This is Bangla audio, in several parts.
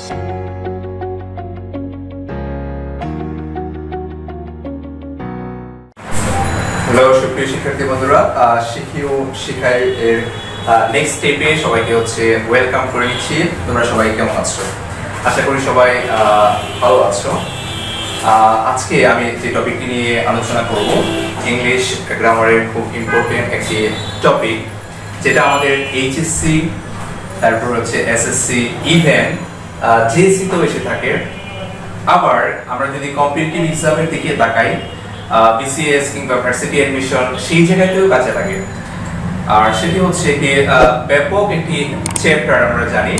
হ্যালো সুপ্রিয় শিক্ষার্থী বন্ধুরা, শিখি ও শিখাই এর নেক্সট স্টেপে সবাইকে ওয়েলকাম করে নিচ্ছি। তোমরা সবাই কেমন আছো? আশা করি সবাই ভালো আছো। আজকে আমি যে টপিকটি নিয়ে আলোচনা করব, ইংলিশ গ্রামারের খুব ইম্পর্টেন্ট একটি টপিক, যেটা আমাদের এইচএসসি, তারপর এসএসসি, ইভেন জেএসসি তো এসে থাকে। আবার আমরা যদি কম্পিটিটিভ এক্সামের দিকে তাকাই, বিসিএস কিংবা ভার্সিটি অ্যাডমিশন, সেই জায়গাতেও কাজে লাগে। আর সেটি হচ্ছে কি ব্যাপক একটি চ্যাপ্টার। আমরা জানি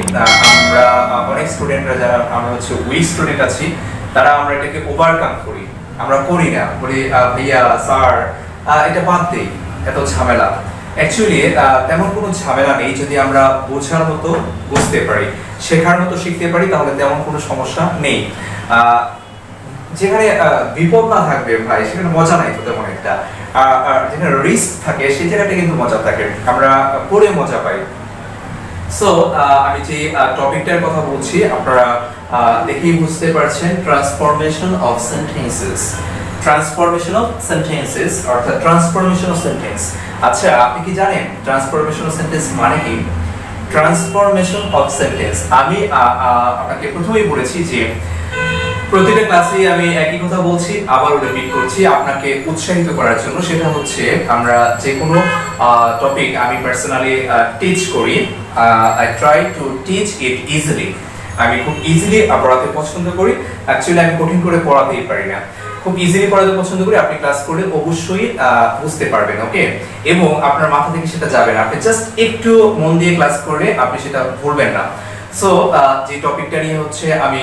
আমরা অনেক স্টুডেন্টরা যারা আমরা উইক স্টুডেন্ট আছি, তারা আমরা এটাকে ওভারকাম করি, আমরা করি না, বলি ভাইয়া স্যার এটা বাদ দেই, এত ঝামেলা। অ্যাকচুয়ালি তেমন কোনো ঝামেলা নেই যদি আমরা বোঝার মতো বুঝতে পারি, শেখার মতো শিখতে পারি, তাহলে তেমন কোনো সমস্যা নেই। যেখানে বিপদ না থাকবে ভাই, সেখানে মজা নাই তো তেমন একটা। আর যেখানে রিস্ক থাকে সেই জায়গাটা কিন্তু মজা থাকে, আমরা পড়ে মজা পাই। সো আমি যে টপিকটার কথা বলছি, আপনারা দেখেই বুঝতে পারছেন, transformation of sentences. Transformation of sentences অর্থাৎ ট্রান্সফরমেশন অফ সেন্টেন্স। আচ্ছা, আপনি কি জানেন ট্রান্সফরমেশন অফ সেন্টেন্স মানে কি? ট্রান্সফরমেশন অফ সেন্টেন্স আমি আপনাকে প্রথমেই বলেছি যে প্রতিটা ক্লাসে আমি একই কথা বলছি, আবারও রিপিট করছি আপনাকে উৎসাহিত করার জন্য। সেটা হচ্ছে, আমরা যে কোনো টপিক আমি পার্সোনালি টিচ করি, I try to teach it easily. আমি খুব ইজিলি পড়াতে পছন্দ করি। অ্যাকচুয়ালি আমি কঠিন করে পড়াতেই পারি না, খুব ইজিলি পড়াতে পছন্দ করি। আপনি ক্লাস করে অবশ্যই বুঝতে পারবেন, ওকে? এবং আপনার মাথা থেকে সেটা যাবে না, আপনি জাস্ট একটু মন দিয়ে ক্লাস করলে আপনি সেটা ভুলবেন না। সো যে টপিকটা নিয়ে আমি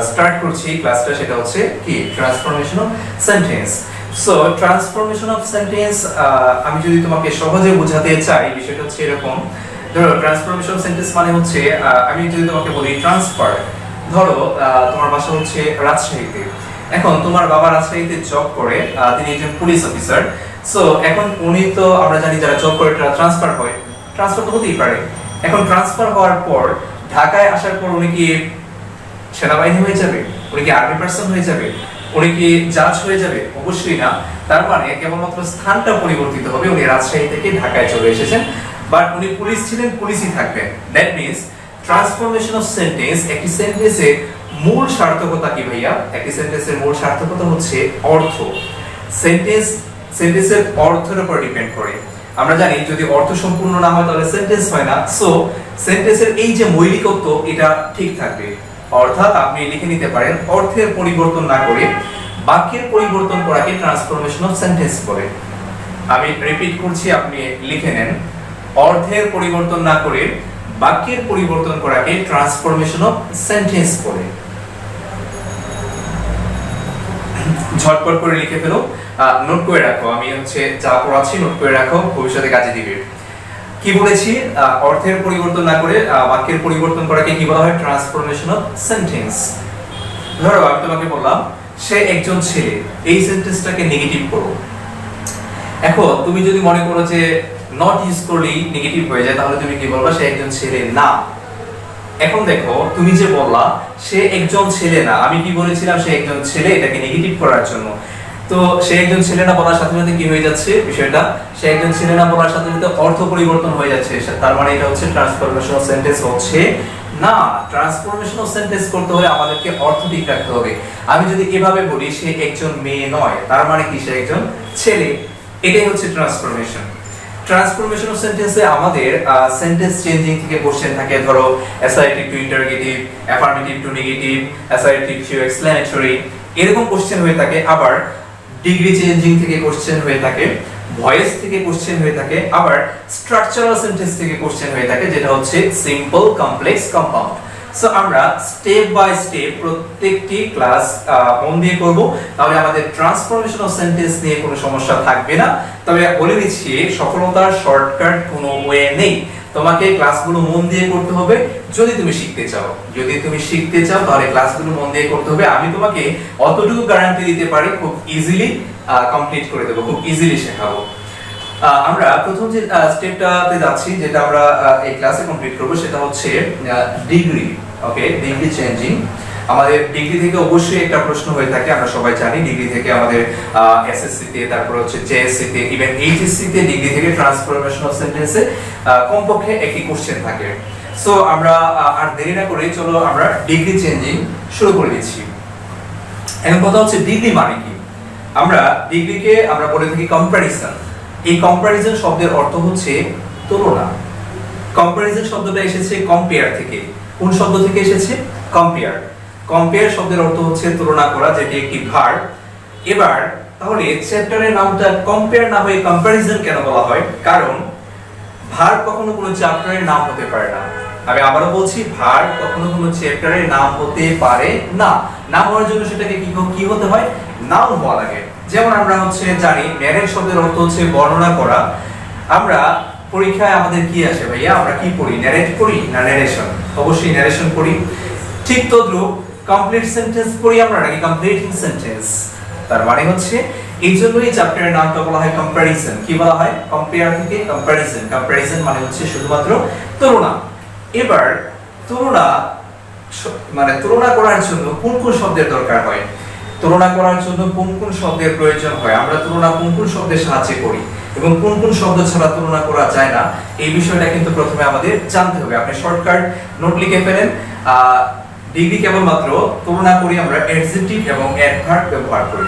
স্টার্ট করছি ক্লাসটা, সেটা হচ্ছে কি? Transformation of sentence. So transformation of sentence আমি যদি তোমাকে সহজে বোঝাতে চাই, বিষয়টা হচ্ছে এরকম। ধরো ট্রান্সফরমেশন অফ সেন্টেন্স মানে হচ্ছে, আমি যদি তোমাকে বলি ট্রান্সফার। ধরো তোমার বাসা রাজশাহীতে, এখন তোমার বাবা রাজশাহীতে জব করে, তিনি একজন পুলিশ অফিসার। সো এখন উনি তো আমরা জানি যারা জব করে ট্রান্সফার হয়, ট্রান্সফার তো হতেই পারে। এখন ট্রান্সফার হওয়ার পর ঢাকায় আসার পর উনি কি সেনাবাহিনী হয়ে যাবে? উনি কি আর্মি পার্সন হয়ে যাবে? উনি কি জাজ হয়ে যাবে? অবশ্যই না। তার মানে কেবলমাত্র স্থানটা পরিবর্তিত হবে, উনি রাজশাহী থেকে ঢাকায় চলে এসেছেন, বাট উনি পুলিশ ছিলেন, পুলিশই থাকবেন। That means transformation of sentence, একটি সেন্টেন্সের মূল সার্থকতা কি ভাইয়া? একটি সেন্টেন্সের মূল সার্থকতা হচ্ছে অর্থ। সেন্টেন্সের অর্থের উপর ডিপেন্ড করে। আমরা জানি যদি অর্থ সম্পূর্ণ না হয় তাহলে সেন্টেন্স হয় না। সো সেন্টেন্সের এই যে মৌলিকত্ব, এটা ঠিক থাকবে। অর্থাৎ আপনি লিখে নিতে পারেন, অর্থের পরিবর্তন না করে বাক্যের পরিবর্তন করাকে ট্রান্সফরমেশন অফ সেন্টেন্স বলে। আমি রিপিট করছি, আপনি লিখে নেন, অর্থের পরিবর্তন না করে বাক্যের পরিবর্তন করাকে ট্রান্সফরমেশন অফ সেন্টেন্স বলে। ঝটপট করে লিখে ফেলো, নোট করে রাখো। আমি যা পড়াচ্ছি নোট করে রাখো, ভবিষ্যতে কাজে দিবে। কি বলেছি? অর্থের পরিবর্তন না করে বাক্যের পরিবর্তন করাকে কি বলা হয়? Transformation of sentence. ধরো আমি তোমাকে বললাম, সে একজন ছেলে, এই সেন্টেন্সটাকে নেগেটিভ করো। এখন তুমি যদি মনে করো যে নট ইউজ করলেই নেগেটিভ হয়ে যায়, তাহলে তুমি কি বলবা? সে একজন ছেলে না। এখন দেখো, তুমি যে বললা সে একজন ছেলে না, আমি কি বলেছিলাম? সে একজন ছেলে, এটাকে নেগেটিভ করার জন্য। তো সে একজন ছেলে না বলার সাথে সাথে কি হয়ে যাচ্ছে বিষয়টা? সে একজন ছেলে না বলার সাথে সাথে অর্থ পরিবর্তন হয়ে যাচ্ছে। তার মানে এটা হচ্ছে ট্রান্সফরমেশন অফ সেন্টেন্স হচ্ছে না। ট্রান্সফরমেশন অফ সেন্টেন্স করতে হলে আমাদেরকে অর্থ ঠিক রাখতে হবে। আমি যদি এভাবে বলি সে একজন মেয়ে নয়, তার মানে কি? সে একজন ছেলে। এটাই হচ্ছে ট্রান্সফরমেশন। ট্রান্সফরমেশন অফ সেন্টেন্সে আমাদের সেন্টেন্স চেঞ্জিং থেকে কোশ্চেন থাকে। ধরো assertive two interrogative, affirmative two negative, assertive two exclamatory, এরকম কোশ্চেন হয়ে থাকে। আবার ডিগ্রি চেঞ্জিং থেকে কোশ্চেন হয়ে থাকে, ভয়েস থেকে কোশ্চেন হয়ে থাকে, আবার স্ট্রাকচারাল সেন্টেন্স থেকে কোশ্চেন হয়ে থাকে, যেটা হচ্ছে সিম্পল, কমপ্লেক্স, কম্পাউন্ড। সো আমরা স্টেপ বাই স্টেপ প্রত্যেকটি ক্লাস মন দিয়ে করব, তাহলে আমাদের ট্রান্সফরমেশন অফ সেন্টেন্স নিয়ে কোনো সমস্যা থাকবে না। তবে বলে দিচ্ছি, সফলতার শর্টকাট কোনো ওয়ে নেই। তোমাকে ক্লাসগুলো মন দিয়ে করতে হবে যদি তুমি শিখতে চাও। তাহলে ক্লাসগুলো মন দিয়ে করতে হবে। আমি তোমাকে অতটুকু গ্যারান্টি দিতে পারি, খুব ইজিলি কমপ্লিট করে দেবো, খুব ইজিলি শেখাবো। আমরা প্রথম যে স্টেপটাতে যাচ্ছি, যেটা আমরা এই ক্লাসে কমপ্লিট করব, সেটা হচ্ছে ডিগ্রি। ওকে, ডিগ্রি চেঞ্জিং। আমাদের ডিগ্রি থেকে অবশ্যই একটা প্রশ্ন হয়ে থাকে, আমরা সবাই জানি ডিগ্রি থেকে আমাদের এসএসসি তে, তারপর হচ্ছে জেএসসি তে, ইভেন এইচএসসি তে ডিগ্রি থেকে ট্রান্সফরমেশন অফ সেন্টেন্সে কমপক্ষে একটি কোশ্চেন থাকে। সো আমরা আর দেরি না করে চলো আমরা ডিগ্রি চেঞ্জিং শুরু করে দিচ্ছি। এখন কথা হচ্ছে ডিগ্রি মানে কি। আমরা ডিগ্রিকে আমরা বলে থাকি কম্প্যারিজন। এই কম্প্যারিজন শব্দের অর্থ হচ্ছে তুলনা। কম্প্যারিজন শব্দটা এসেছে কম্পেয়ার থেকে। কোন শব্দ থেকে এসেছে? কম্পেয়ার। কম্পেয়ার শব্দের অর্থ হচ্ছে তুলনা করা, যেটি একটি ভার্ব। এবার তাহলে চ্যাপ্টারের নামটা কম্পেয়ার না হয়ে কম্প্যারিজন কেন বলা হয়? কারণ ভার্ব কখনো কোনো চ্যাপ্টারের নাম হতে পারে না। আমি আবারও বলছি, ভার্ব কখনো কোনো চ্যাপ্টারের নাম হতে পারে না। নাম হওয়ার জন্য সেটাকে কি হতে হয়? নাউন হওয়া লাগে। যেমন আমরা হচ্ছে জানি ন্যারেট শব্দের অর্থ হচ্ছে বর্ণনা করা। আমরা পরীক্ষায় আমাদের কি আসে ভাইয়া? আমরা কি পড়ি? ন্যারেট পড়ি না ন্যারেশন? অবশ্যই ন্যারেশন পড়ি। ঠিক তদ্রূপ কমপ্লিট সেন্টেন্স পড়ি আমরা নাকি কমপ্লিটিং সেন্টেন্স? তার মানে হচ্ছে এই জন্যই চ্যাপ্টারের নামটা বলা হয় কম্প্যারিজন। কি বলা হয়? কম্পেয়ার থেকে কম্প্যারিজন। কম্প্যারিজন মানে হচ্ছে শুধুমাত্র তুলনা। এবার তুলনা মানে তুলনা করার জন্য কোন কোন শব্দের দরকার হয়? তুলনা করার জন্য কোন কোন শব্দের প্রয়োজন হয়? আমরা তুলনা কোন কোন শব্দের সাহায্যে করি এবং কোন কোন শব্দ ছাড়া তুলনা করা যায় না, এই বিষয়টা কিন্তু প্রথমে আমাদের জানতে হবে। আপনি শর্টকাট নোট লিখে ফেলেন। ডিগ্রি কেবলমাত্র তুলনা করি আমরা অ্যাডজেক্টিভ এবং অ্যাডভার্ব ব্যবহার করি।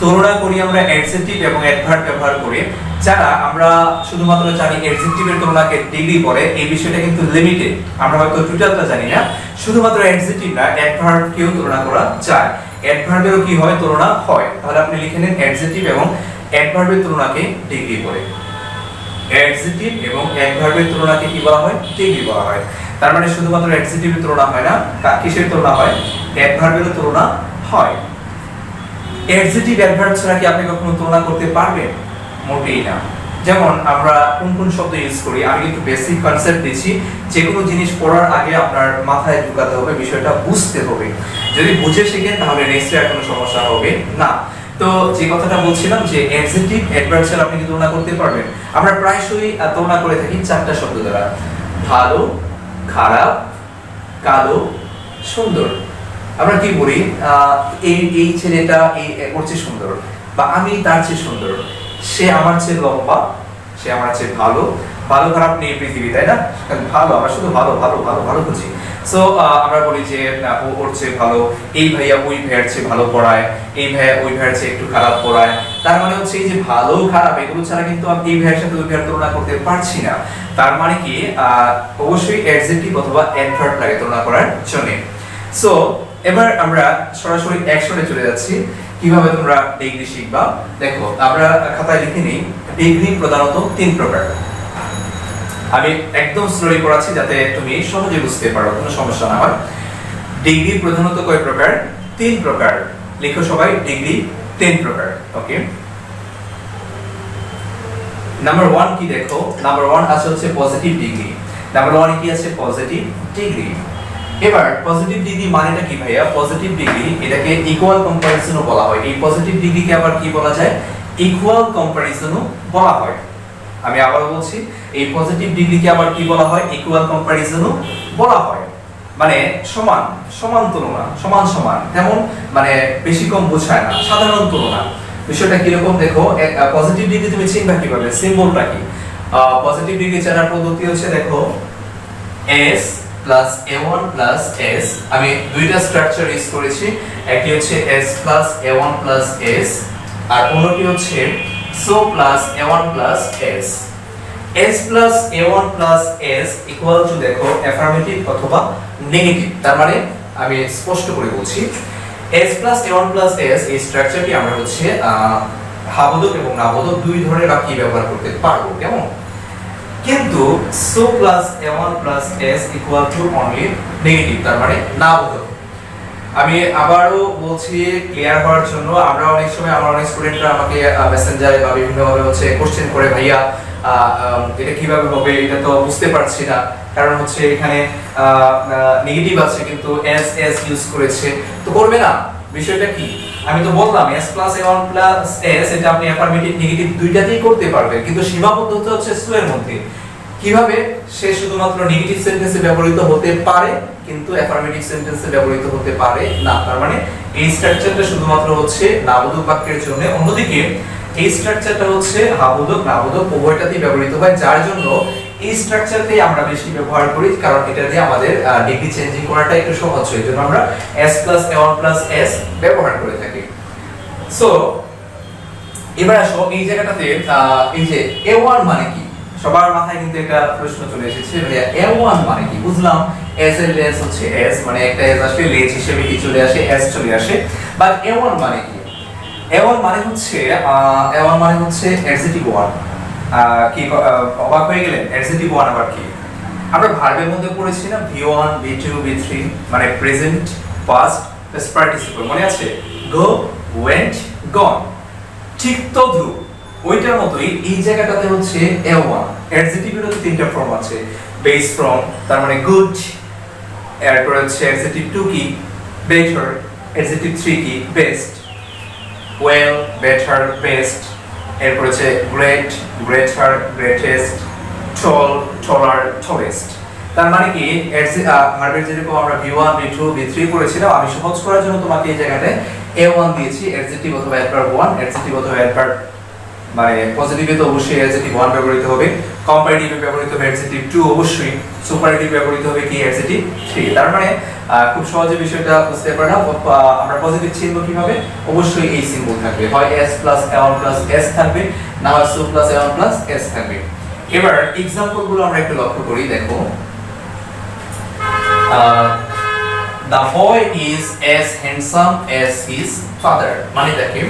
তুলনা করি আমরা অ্যাডজেক্টিভ এবং অ্যাডভার্ব ব্যবহার করি। যারা আমরা শুধুমাত্র জানি অ্যাডজেক্টিভের তুলনাকে ডিগ্রি বলে, এই বিষয়টা কিন্তু লিমিটেড। আমরা হয়তো টোটালটা জানি না। শুধুমাত্র অ্যাডজেক্টিভ না, অ্যাডভার্বকেও তুলনা করা যায়। অ্যাডভার্বেরও কি হয়? তুলনা হয়। তাহলে আপনি লিখে নেন অ্যাডজেক্টিভ এবং অ্যাডভার্বের তুলনাকে ডিগ্রি বলে। অ্যাডজেক্টিভ এবং অ্যাডভার্বের তুলনাকে কি বলা হয়? ডিগ্রি বলা হয়। তার মানে শুধুমাত্র অ্যাডজেক্টিভের তুলনা হয় না, কিসের তুলনা হয়? অ্যাডভার্বেরও তুলনা হয়। অ্যাডজেক্টিভ অ্যাডভার্ব ছাড়া কি আপনি কখনো তুলনা করতে পারবেন? মোটেই না। যেমন আমরা কোন কোন শব্দ ইউজ করি, আমি কিন্তু বেসিক কনসেপ্ট দিচ্ছি। যে কোনো জিনিস পড়ার আগে আপনার মাথায় ঢুকাতে হবে, বিষয়টা বুঝতে হবে। যদি বুঝে শিখেন তাহলে নেক্সট আর কোনো সমস্যা হবে না। তো যে কথাটা বলছিলাম যে অ্যাডজেক্টিভ অ্যাডভার্ব ছাড়া আপনি কি তুলনা করতে পারবেন? আমরা প্রায়শই তুলনা করে থাকি চারটা শব্দ দ্বারা: ভালো, খারাপ, কালো, সুন্দর। আমরা কি বলি? এই ছেলেটা ওর চেয়ে সুন্দর, বা আমি তার চেয়ে সুন্দর, সে আমার চেয়ে লম্বা, সে আমার চেয়ে ভালো। ভালো খারাপ নেই পৃথিবী, তাই না? ভালো, আমরা শুধু ভালো ভালো ভালো ভালো খুঁজি। সো আমরা বলি যে ওর চেয়ে ভালো, এই ভাইয়া ওই ভাইয়ার চেয়ে ভালো পড়ায়, এই ভাইয়া ওই ভাইয়ার চেয়ে একটু খারাপ পড়ায়। তার মানে হচ্ছে এই যে ভালো খারাপ এগুলো ছাড়া কিন্তু আমি এই ভাইয়ের সাথে ওই ভাইয়ার তুলনা করতে পারছি না। তার মানে কি অবশ্যই অ্যাডজেক্টিভ অথবা অ্যাডভার্ব লাগে তুলনা করার জন্য। সো এবার আমরা সরাসরি অ্যাকশনে চলে যাচ্ছি। কিভাবে তোমরা ডিগ্রি শিখবা দেখো। আমরা খাতায় লিখে নিই, ডিগ্রি প্রধানত 3 প্রকার। আমি একদম স্লোলি পড়াচ্ছি যাতে তুমি সহজে বুঝতে পারো, কোনো সমস্যা না হয়। ডিগ্রি প্রধানত কয় প্রকার? 3 প্রকার। লিখো সবাই, ডিগ্রি 3 প্রকার। ওকে, নাম্বার 1 কি দেখো? নাম্বার 1 আছে হচ্ছে পজিটিভ ডিগ্রি। নাম্বার 1 কি আছে? Positive degree. এবার পজিটিভ ডিগ্রি মানেটা কি ভাইয়া? পজিটিভ ডিগ্রি এটাকে ইকুয়াল কম্পারিজনও বলা হয়। এই পজিটিভ ডিগ্রিকে আবার কি বলা যায়? ইকুয়াল কম্পারিজনও বলা হয়। আমি আবার বলছি, এই পজিটিভ ডিগ্রিকে আবার কি বলা হয়? ইকুয়াল কম্পারিজনও বলা হয়। মানে সমান সমান তুলনা, সমান সমান, তেমন মানে বেশি কম বোঝায় না, সাধারণ তুলনা। বিষয়টা কিরকম দেখো। পজিটিভ ডিগ্রি তুমি চিনবা কিভাবে? সিম্বলটা কি? পজিটিভ ডিগ্রি চেনার পদ্ধতি হচ্ছে দেখো, s plus a1 plus s। আমি দুইটা স্ট্রাকচার ইউজ করেছি। একটি হচ্ছে s plus a1 plus s, আর অন্যটি হচ্ছে so plus a1 plus s। s plus a1 plus s equal to দেখো অ্যাফার্মেটিভ অথবা নেগেটিভ। তার মানে আমি স্পষ্ট করে বলছি, s plus a1 plus s এই স্ট্রাকচারটি আমরা হচ্ছে হাবোধক এবং নাবোধক দুই ধরনের বাক্যে ব্যবহার করতে পারবো। কেমন? কিন্তু so plus a1 plus s equal to only negative, তার মানে না বোধক। আমি আবারও বলছি ক্লিয়ার হওয়ার জন্য। আমরা অনেক সময় আমার অনেক স্টুডেন্টরা আমাকে মেসেঞ্জারে বা বিভিন্ন ভাবে হচ্ছে কোশ্চেন করে, ভাইয়া এটা কিভাবে হবে, এটা তো বুঝতে পারছি না। কারণ হচ্ছে এখানে নেগেটিভ আছে কিন্তু s s ইউজ করেছে, তো করবে না। বিষয়টা কি? আমি তো বললাম s plus a1 plus s এটা আপনি অ্যাফার্মেটিভ নেগেটিভ দুইটাতেই করতে পারবেন, কিন্তু সীমাবদ্ধতা হচ্ছে সো এর মধ্যে। কিভাবে সে শুধুমাত্র নেগেটিভ সেন্টেন্সে ব্যবহৃত হতে পারে কিন্তু অ্যাফার্মেটিভ সেন্টেন্সে ব্যবহৃত হতে পারে না। তার মানে এই স্ট্রাকচারটা শুধুমাত্র হচ্ছে নাবোধক বাক্যের জন্য। অন্যদিকে এই স্ট্রাকচারটা হচ্ছে হাবোধক নাবোধক উভয়টাতেই ব্যবহৃত হয়, যার জন্য এই স্ট্রাকচারটাই আমরা বেশি ব্যবহার করি, কারণ এটা দিয়ে আমাদের ডিগ্রি চেঞ্জিং করাটা একটু সহজ হয়। এর জন্য আমরা s + a1 + s ব্যবহার করে থাকি। সো এবার আসো এই জায়গাটাতে এই যে a1 মানে কি, সবার মাথায় কিন্তু একটা প্রশ্ন চলে এসেছে, ভাইয়া a1 মানে কি? বুঝলাম s এর লেস হচ্ছে s, মানে একটা s আসলে লেস হিসেবে কি চলে আসে, s চলে আসে, বাট a1 মানে কি? a1 মানে হচ্ছে অ্যাডজেক্টিভ 1। কি অবাক হয়ে গেলেন? অ্যাডজেক্টিভ 1 আবার কি? আমরা ভার্বের মধ্যে পড়েছি না v1 v2 v3, মানে প্রেজেন্ট পাস্ট প্লাস পার্টিসিপল, মনে আছে? গো, ওয়েন্ট, গন। ঠিক তদ্রুপ ওইটার মতোই এই জায়গাটাতে হচ্ছে a1। অ্যাডজেক্টিভের তো তিনটা ফর্ম আছে, বেস ফর্ম, তার মানে গুড, এরপর হচ্ছে অ্যাডজেক্টিভ 2 কি বেটার, অ্যাডজেক্টিভ 3 কি বেস্ট, ওয়েল, বেটার, বেস্ট, এরপর হচ্ছে গ্রেট, গ্রেটার, গ্রেটেস্ট, টল, টলার, টলেস্ট। তার মানে কি ভার্বের যেরকম আমরা v1 v2 v3 পড়েছিলাম, আমি সহজ করার জন্য তোমাকে এই জায়গাটায় a1 দিয়েছি। অ্যাডজেক্টিভ অথবা অ্যাডভার্ব 1, অ্যাডজেক্টিভ অথবা অ্যাডভার্ব, মানে পজিটিভে তো অবশ্যই অ্যাডজেক্টিভ 1 ব্যবহৃত হবে, কম্পারেটিভে ব্যবহৃত হবে অ্যাডজেক্টিভ 2 অবশ্যই, সুপারলেটিভ ব্যবহৃত হবে কি অ্যাডজেক্টিভ 3। তার মানে খুব সহজে বিষয়টা বুঝতে পারলাম। আমরা পজিটিভ চিহ্ন কিভাবে? অবশ্যই এই সিম্বল থাকবে, হয় s + a1 + s থাকবে, না হয় so + a1 + s থাকবে। এবার एग्जांपल গুলো আমরা একটু লক্ষ্য করি, দেখো the boy is as handsome as his father, মানে দেখে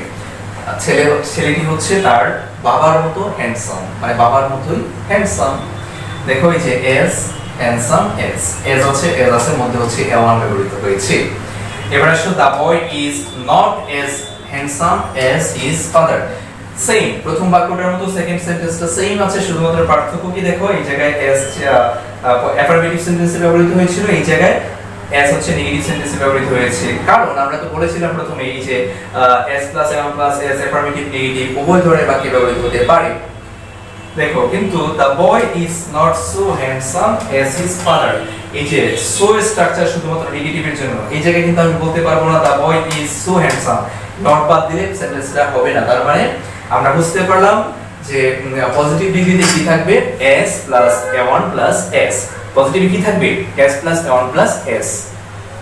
ছেলেটি হচ্ছে তার বাবার মতো হ্যান্ডসাম, মানে বাবার মতোই হ্যান্ডসাম। দেখো এই যে as handsome as হচ্ছে as এর মধ্যে হচ্ছে a1 ব্যবহৃত হয়েছে। এবার আসো the boy is not as handsome as his father, same প্রথম বাক্যটার মতো সেকেন্ড সেন্টেন্সটা সেম আছে, শুধুমাত্র পার্থক্য কি দেখো, এই জায়গায় as অ্যাফার্মেটিভ সেন্টেন্সে ব্যবহৃত হয়েছিল, এই জায়গায় s হচ্ছে নেগেটিভ সেন্টেন্সে ব্যবহৃত হয়েছে। কারণ আমরা তো বলেছিলাম প্রথমে এই যে s + a1 + s affirmative negative উভয় ধরনের বাক্যে ব্যবহৃত হতে পারে। দেখো কিন্তু the boy is not so handsome as his father, এই যে so স্ট্রাকচার শুধুমাত্র নেগেটিভের জন্য, এই জায়গায় কিন্তু আমি বলতে পারবো না the boy is so handsome, not বাদ দিলে সেন্টেন্সটা হবে না। তার মানে আমরা বুঝতে পারলাম যে পজিটিভ ডিগ্রিতে কি থাকবে s + a1 + s, পজিটিভ কি থাকবে s + a1 + s,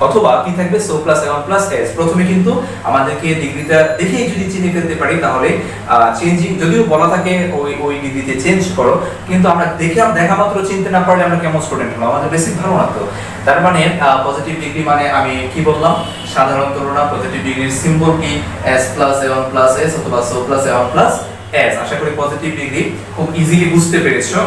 অথবা কি থাকবে so + a1 + s। প্রথমে কিন্তু আমাদেরকে ডিগ্রিটা দেখেই যদি চিনে ফেলতে পারি তাহলে চেঞ্জিং, যদিও বলা থাকে ওই ডিগ্রিতে চেঞ্জ করো, কিন্তু আমরা দেখা মাত্র চিনতে না পারলে আমরা কেমন স্টুডেন্ট হলাম, আমাদের বেসিক ভালো না তো। তার মানে পজিটিভ ডিগ্রি মানে আমি কি বললাম, সাধারণ তুলনা, পজিটিভ ডিগ্রির সিম্বল কি s + a1 + s অথবা so + a1 + s। আশা করি পজিটিভ ডিগ্রি খুব ইজিলি বুঝতে পেরেছো।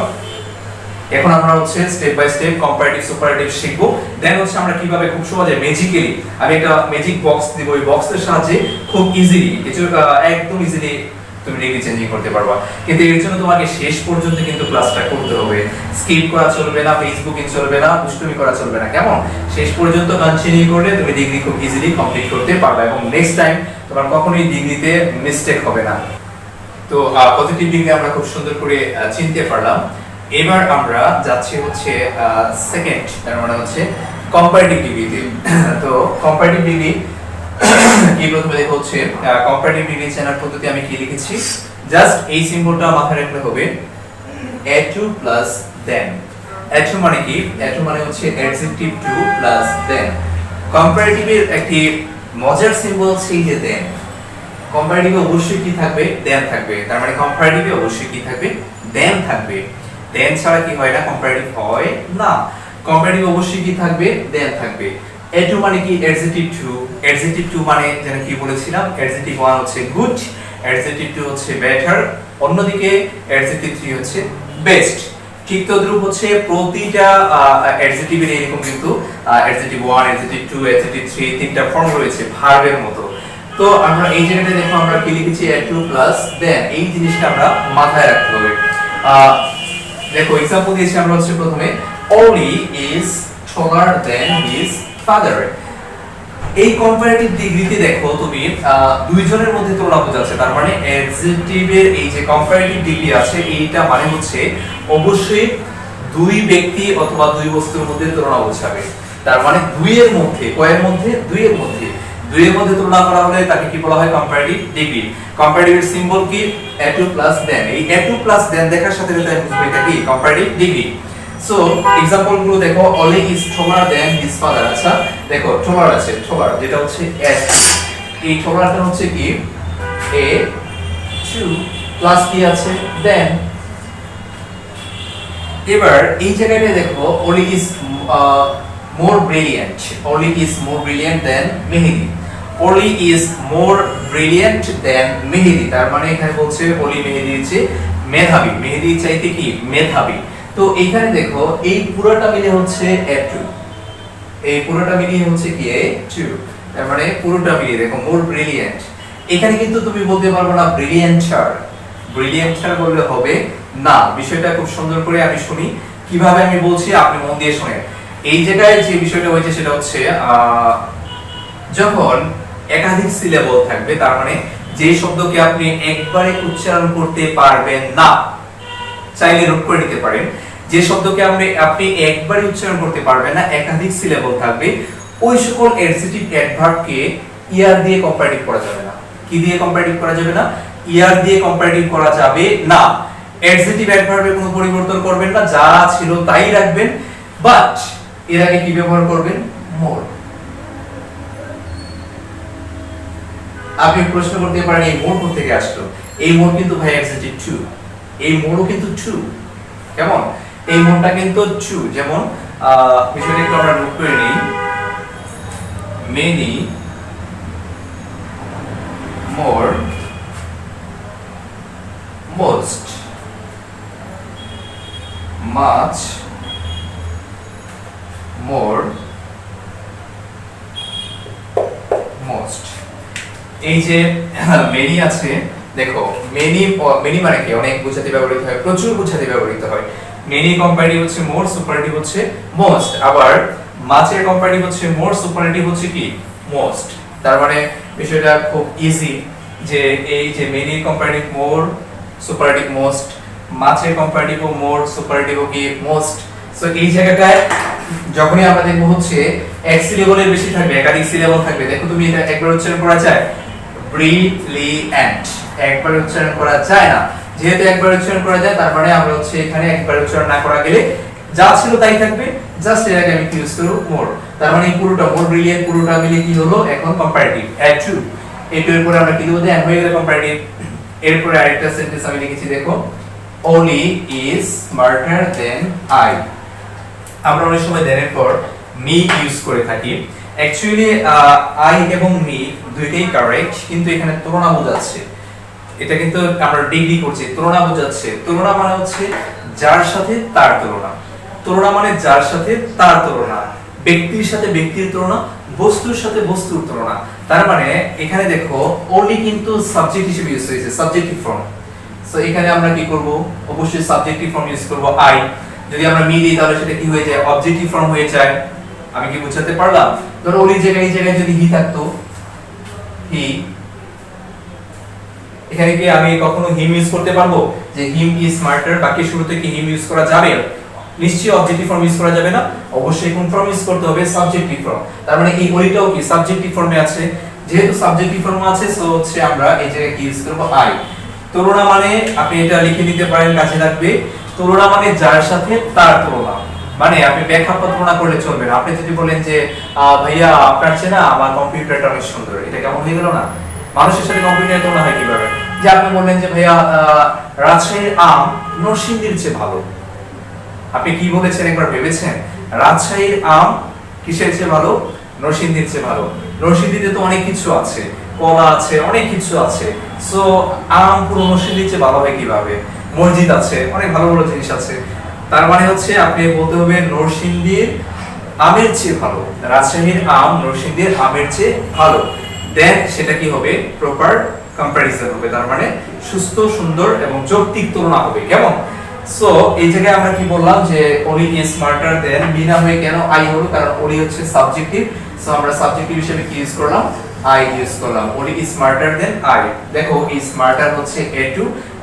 এখন আমরা হচ্ছে step by step comparative superlative শিখবো, দেন হচ্ছে আমরা কিভাবে খুব সহজে ম্যাজিক্যালি, আমি একটা ম্যাজিক বক্স দিব, ওই বক্সের সাহায্যে খুব ইজিলি কিছু একদম ইজিলি তুমি ডিগ্রি চেঞ্জিং করতে পারবা। কিন্তু এর জন্য তোমাকে শেষ পর্যন্ত কিন্তু ক্লাসটা করতে হবে, স্কিপ করা চলবে না, ফেসবুকিং চলবে না, দুষ্টুমি করা চলবে না, কেমন? শেষ পর্যন্ত কন্টিনিউ করলে তুমি ডিগ্রি খুব ইজিলি কমপ্লিট করতে পারবে এবং নেক্সট টাইম তোমার কখনোই ডিগ্রিতে মিস্টেক হবে না। তো পজিটিভ ডিগ্রি আমরা খুব সুন্দর করে চিনতে পারলাম। এবার আমরা যাচ্ছি হচ্ছে সেকেন্ড, তার মানে হচ্ছে কম্পারেটিভ ডিগ্রিতে। তো কম্পারেটিভ ডিগ্রি কি প্রথমে দেখো হচ্ছে কম্পারেটিভ ডিগ্রি চেনার পদ্ধতি আমি কি লিখেছি, জাস্ট এই সিম্বলটা মাথায় রাখলে হবে a2 + then। a2 মানে কি? a2 মানে হচ্ছে অ্যাডজেক্টিভ 2 + then। কম্পারেটিভের একটি মজার সিম্বল সেই যে then। কম্পারেটিভে অবশ্যই কি থাকবে? then থাকবে। তার মানে কম্পারেটিভে অবশ্যই কি থাকবে? then থাকবে। then ছাড়া কি হয় না? কম্পারেটিভ হয় না। কম্পারেটিভ অবশ্যই কি থাকবে? then থাকবে। a2 মানে কি? অ্যাডজেক্টিভ 2। অ্যাডজেক্টিভ 2 মানে যেন কি বলেছিলাম, অ্যাডজেক্টিভ 1 হচ্ছে গুড, অ্যাডজেক্টিভ 2 হচ্ছে বেটার, অন্যদিকে অ্যাডজেক্টিভ 3 হচ্ছে বেস্ট। ঠিক তদ্রূপ হচ্ছে প্রতিটা অ্যাডজেক্টিভের এরকম কিন্তু অ্যাডজেক্টিভ 1, অ্যাডজেক্টিভ 2, অ্যাডজেক্টিভ 3 তিনটা ফর্ম রয়েছে ভার্বের মতো। তো আমরা এই জায়গাটায় দেখো আমরা কি লিখেছি a2 + then, এই জিনিসটা আমরা মাথায় রাখতে হবে। দেখো एग्जांपल দিয়েছি আমরা হচ্ছে প্রথমে Oli is taller than his father। এই কম্পারেটিভ ডিগ্রিতে দেখো তুমি দুইজনের মধ্যে তুলনা বোঝাচ্ছে, তার মানে অ্যাডজেক্টিভের এই যে কম্পারেটিভ ডিগ্রি আছে এইটা মানে হচ্ছে অবশ্যই দুই ব্যক্তি অথবা দুই বস্তুর মধ্যে তুলনা বোঝাবে। তার মানে দুইয়ের মধ্যে, কয়ের মধ্যে, দুইয়ের মধ্যে, দুইয়ের মধ্যে তুলনা করা হলে তাকে কি বলা হয়? Comparative degree. কম্পারেটিভের সিম্বল কি? a2 দেন। এই a2 দেন দেখার সাথে সাথে আমি বুঝবো এটা কি? Comparative degree. সো এক্সাম্পল গুলো দেখো, অলি is taller than his father। আচ্ছা দেখো, taller আছে, taller যেটা হচ্ছে s, এই taller হচ্ছে কি? a2 প্লাস কি আছে? দেন। এবার এই জায়গাটায় দেখো, অলি is more brilliant, Oli is more brilliant than Mehdi, Oli is more brilliant than Mehdi। তার মানে এখানে বলছে অলি মেহেদির চেয়ে মেধাবী, মেহেদির চাইতে কি? মেধাবী। তো এইখানে দেখো, এই পুরোটা মিলে হচ্ছে a2, এই পুরোটা মিলিয়ে হচ্ছে কি? a2। তার মানে পুরোটা মিলিয়ে দেখো more brilliant। এখানে কিন্তু তুমি বলতে পারবে না brillianter, brillianter বললে হবে না। বিষয়টা খুব সুন্দর করে আমি শুনি, কিভাবে আমি বলছি আপনি মন দিয়ে শুনেন। এই জায়গায় যে বিষয়টা হয়েছে সেটা হচ্ছে যখন একাধিক সিলেবল থাকবে, তার মানে যে শব্দকে আপনি একবারে উচ্চারণ করতে পারবেন না, চাইলে নোট করে নিতে পারেন, যে শব্দকে আপনি একবারে উচ্চারণ করতে পারবেন না, একাধিক সিলেবল থাকবে, ওই সকল অ্যাডজেক্টিভ অ্যাডভার্বকে ইয়ার দিয়ে কম্পারেটিভ করা যাবে না। কি দিয়ে কম্পারেটিভ করা যাবে না? ইয়ার দিয়ে কম্পারেটিভ করা যাবে না। অ্যাডজেক্টিভ অ্যাডভার্বের কোনো পরিবর্তন করবেন না, যা ছিল তাই রাখবেন, বাট এর আগে কি ব্যবহার করবেন? মোর। আপনি প্রশ্ন করতে পারেন এই মোর কোথা থেকে আসলো? এই মোর কিন্তু ভাই অ্যাডজেক্টিভ টু, এই মোরও কিন্তু টু। কেমন? এই মোরটা কিন্তু টু। যেমন বিষয়টা একটু আমরা নোট করে নিই, many more, most, much more, most। এই যে মেনি আছে, দেখো মেনি, মেনি মানে কি? অনেক বোঝাতে ব্যবহৃত হয়, প্রচুর বোঝাতে ব্যবহৃত হয়। মেনি কম্পারেটিভ হচ্ছে মোর, সুপারলেটিভ হচ্ছে মোস্ট। আবার মাচের কম্পারেটিভ হচ্ছে মোর, সুপারলেটিভ হচ্ছে কি? মোস্ট। তার মানে বিষয়টা খুব ইজি, যে এই যে মেনির কম্পারেটিভ মোর, সুপারলেটিভ মোস্ট, মাচের কম্পারেটিভ মোর, সুপারলেটিভ কি? মোস্ট। সো এই জায়গাটায় যখনই আমরা দেখব হচ্ছে এক সিলেবলের বেশি থাকবে, একাধিক সিলেবল থাকবে, দেখো তুমি এটা একবার উচ্চারণ করা যায়? ব্রিলিয়ান্ট একবার উচ্চারণ করা যায় না। যেহেতু একবার উচ্চারণ করা যায়, তার মানে আমরা হচ্ছে এখানে একবার উচ্চারণ না করা গেলে যা ছিল তাই থাকবে, জাস্ট এর আগে আমি কি ইউজ করব? মোর। তার মানে এই পুরোটা মোর ব্রিলিয়ান্ট পুরোটা মিলে কি হলো? এখন কম্পারেটিভ a2। a2 এর পরে আমরা কি দেব? দেন হয়ে গেল কম্পারেটিভ। এরপরে আরেকটা সেন্টেন্স আমি লিখেছি, দেখো Oli is smarter than I। আমরা অনেক সময় দেন এর পর মি ইউজ করে থাকি। অ্যাকচুয়ালি আই এবং মি দুইটাই কারেক্ট, কিন্তু এখানে তুলনা বোঝাচ্ছে, এটা কিন্তু আমরা ডিগ্রি করছি, তুলনা বোঝাচ্ছে। তুলনা মানে হচ্ছে যার সাথে তার তুলনা, তুলনা মানে যার সাথে তার তুলনা, ব্যক্তির সাথে ব্যক্তির তুলনা, বস্তুর সাথে বস্তুর তুলনা। তার মানে এখানে দেখো অনলি কিন্তু সাবজেক্ট হিসেবে ইউজ হয়েছে, সাবজেক্টিভ ফর্ম। সো এখানে আমরা কি করব? অবশ্যই সাবজেক্টিভ ফর্ম ইউজ করব আই। যদি আমরা মি দিই তাহলে সেটা কি হয়ে যায়? অবজেক্টিভ ফর্ম হয়ে যায়। আমি কি বুঝাতে পারলাম? ধরো অলির জায়গায় এই জায়গায় যদি হি থাকতো, হি, এখানে কি আমি কখনো হিম ইউজ করতে পারবো যে হিম ইজ স্মার্টার? বাকি শুরুতে কি হিম ইউজ করা যাবে? নিশ্চয়ই অবজেক্টিভ ফর্ম ইউজ করা যাবে না, অবশ্যই কোন ফর্ম ইউজ করতে হবে? Subjective form. তার মানে এই অলিটাও কি সাবজেক্টিভ ফর্মে আছে? যেহেতু সাবজেক্টিভ ফর্ম আছে, সো হচ্ছে আমরা এই জায়গায় কি ইউজ করব? আই। তুলনা মানে আপনি এটা লিখে নিতে পারেন, কাজে লাগবে। তুলনা মানে যার সাথে তার তুলনা, মানে আপনি ব্যাখ্যাপত্র তুলনা করলে চলবে না। আপনি যদি বলেন যে ভাইয়া আপনার চেয়ে না আমার কম্পিউটারটা অনেক সুন্দর, এটা কেমন হয়ে গেল না? মানুষের সাথে কম্পিউটারের তুলনা হয় কিভাবে? যে আপনি বললেন যে ভাইয়া রাজশাহীর আম নরসিংদীর চেয়ে ভালো। আপনি কি বলেছেন একবার ভেবেছেন? রাজশাহীর আম কিসের চেয়ে ভালো? নরসিংদীর চেয়ে ভালো। নরসিংদীতে তো অনেক কিছু আছে, কলা আছে, অনেক কিছু আছে। সো আম পুরো নরসিংদীর চেয়ে ভালো হয় কিভাবে? মসজিদ আছে, অনেক ভালো ভালো জিনিস আছে। তার মানে হচ্ছে আপনি বলতে হবে নরসিংদীর আমের চেয়ে ভালো, রাজশাহীর আম নরসিংদীর আমের চেয়ে ভালো। দেন সেটা কি হবে? প্রপার কম্পারিজন হবে। তার মানে সুস্থ, সুন্দর এবং যৌক্তিক তুলনা হবে। কেমন? সো এই জায়গায় আমরা কি বললাম যে অলি ইজ স্মার্টার দেন, বিনা হয়ে কেন আই হলো? কারণ অলি হচ্ছে সাবজেক্টিভ। সো আমরা সাবজেক্টিভ হিসেবে কি ইউজ করলাম? আই ইউজ করলাম। অলি ইজ স্মার্টার দেন আই। দেখো ইজ স্মার্টার হচ্ছে a2,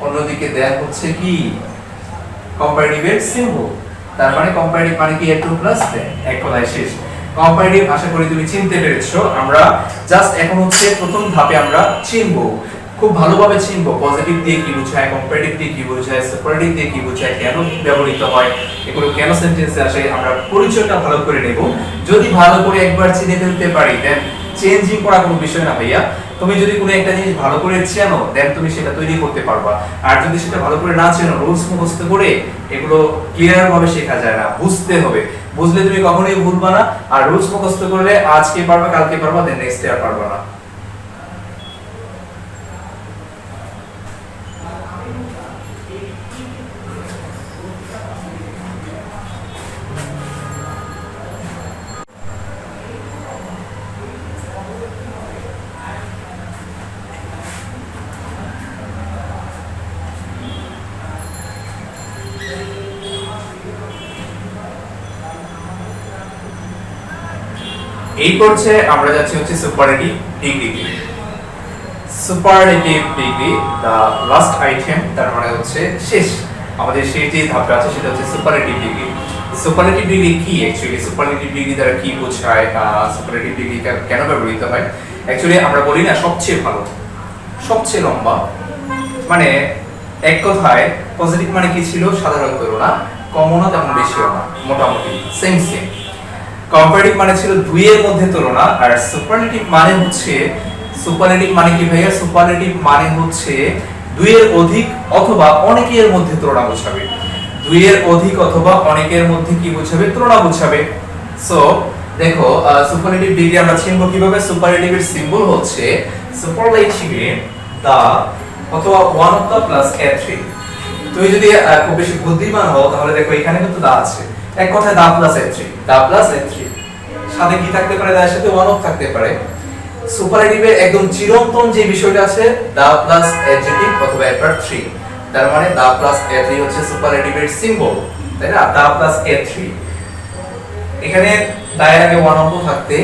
অন্যদিকে দেন হচ্ছে কি? কম্পারেটিভের সিম্বল। তার মানে কম্পারেটিভ মানে কি a2 প্লাস 10, এক কথায় শেষ। কম্পারেটিভ আশা করি তুমি চিনতে পেরেছো। আমরা জাস্ট এখন হচ্ছে প্রথম ধাপে আমরা চিনবো, খুব ভালোভাবে চিনবো পজিটিভ দিয়ে কি বোঝায়, কম্পারেটিভ দিয়ে কি বোঝায়, সুপারলেটিভ দিয়ে কি বোঝায়, কেন ব্যবহৃত হয়, এগুলো কেন সেন্টেন্সে আসে, আমরা পরিচয়টা ভালো করে নেব। যদি ভালো করে একবার চিনে ফেলতে পারি দেন চেঞ্জিং করা কোনো বিষয় না ভাইয়া। তুমি যদি কোনো একটা জিনিস ভালো করে চেনো দেন তুমি সেটা তৈরি করতে পারবা। আর যদি সেটা ভালো করে না চেনো, রুলস মুখস্থ করে এগুলো ক্লিয়ার ভাবে শেখা যায় না, বুঝতে হবে। বুঝলে তুমি কখনোই ভুলবা না। আর রুলস মুখস্থ করলে আজকে পারবা, কালকে পারবা, দেন নেক্সট ডে আর পারবা না। এই পর্যায়ে আমরা যাচ্ছি হচ্ছে superlative degree. Superlative degree the last item, তার মানে হচ্ছে শেষ, আমাদের শেষ যে ধাপটা আছে সেটা হচ্ছে সুপারলেটিভ ডিগ্রি। সুপারলেটিভ ডিগ্রি কি অ্যাকচুয়ালি, সুপারলেটিভ ডিগ্রি দ্বারা কি বোঝায়, সুপারলেটিভ ডিগ্রি কেন ব্যবহৃত হয়? অ্যাকচুয়ালি আমরা বলি না সবচেয়ে ভালো, সবচেয়ে লম্বা, মানে এক কথায় পজিটিভ মানে কি ছিল, সাধারণ তুলনা, কমনও তেমন বেশিও না, মোটামুটি সেম সেম। কম্পারেটিভ মানে ছিল দুইয়ের মধ্যে তুলনা, আর সুপারলেটিভ মানে হচ্ছে, সুপারলেটিভ মানে কি ভাইয়া, সুপারলেটিভ মানে হচ্ছে দুইয়ের অধিক অথবা অনেকের মধ্যে তুলনা বোঝাবে। দুইয়ের অধিক অথবা অনেকের মধ্যে কি বোঝাবে, তুলনা বোঝাবে। সো দেখো সুপারলেটিভ ডিগ্রি আমরা চিনব কিভাবে। সুপারলেটিভের সিম্বল হচ্ছে সুপারলেটিভে দা অথবা one of the plus a3। তুমি যদি খুব বেশি বুদ্ধিমান হও তাহলে দেখো এখানে কিন্তু দা আছে, এক কথায় the plus a3, the plus a3, সাথে কি থাকতে পারে, দার সাথে ওয়ান অফ থাকতে পারে। সুপারলেটিভের একদম চিরন্তন যে বিষয়টা আছে দা প্লাস অ্যাডজেক্টিভ অথবা অ্যাডভার্ব 3, তার মানে দা প্লাস a3 হচ্ছে সুপারলেটিভের সিম্বল, তাই না? দা প্লাস a3, এখানে দায়ের আগে ওয়ান অফ থাকতে